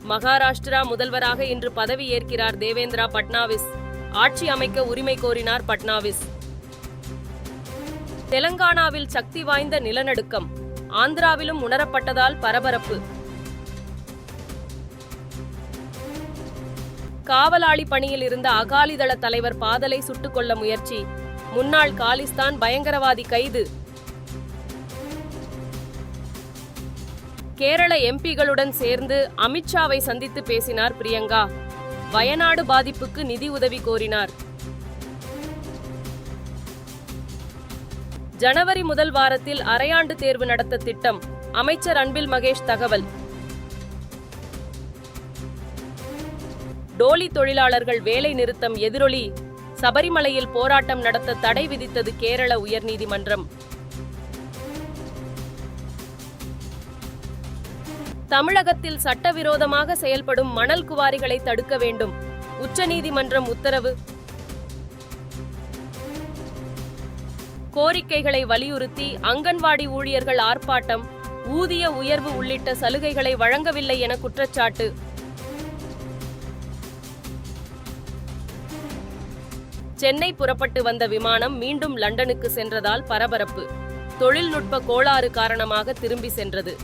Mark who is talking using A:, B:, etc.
A: மகாராஷ்டிரா முதல்வராக இன்று பதவியேற்கிறார் தேவேந்திர பட்னாவிஸ். ஆட்சி அமைக்க உரிமை கோரினார் பட்னாவிஸ். தெலங்கானாவில் சக்தி வாய்ந்த நிலநடுக்கம், ஆந்திராவிலும் உணரப்பட்டதால் பரபரப்பு. காவலாளி பணியில் இருந்த அகாலிதள தலைவர் பாதலை சுட்டுக் கொள்ள முயற்சி, முன்னாள் காலிஸ்தான் பயங்கரவாதி கைது. கேரள எம்பிகளுடன் சேர்ந்து அமித்ஷாவை சந்தித்து பேசினார் பிரியங்கா. வயநாடு பாதிப்புக்கு நிதி உதவி கோரினார். ஜனவரி முதல் வாரத்தில் அரையாண்டு தேர்வு நடத்த திட்டம், அமைச்சர் அன்பில் மகேஷ் தகவல். டோலி தொழிலாளர்கள் வேலை நிறுத்தம் எதிரொலி, சபரிமலையில் போராட்டம் நடத்த தடை விதித்தது கேரள உயர்நீதிமன்றம். தமிழகத்தில் சட்டவிரோதமாக செயல்படும் மணல் குவாரிகளை தடுக்க வேண்டும், உச்சநீதிமன்றம் உத்தரவு. கோரிக்கைகளை வலியுறுத்தி அங்கன்வாடி ஊழியர்கள் ஆர்ப்பாட்டம், ஊதிய உயர்வு உள்ளிட்ட சலுகைகளை வழங்கவில்லை என குற்றச்சாட்டு. சென்னை புறப்பட்டு வந்த விமானம் மீண்டும் லண்டனுக்கு சென்றதால் பரபரப்பு. தொழில்நுட்ப கோளாறு காரணமாக திரும்பி சென்றது.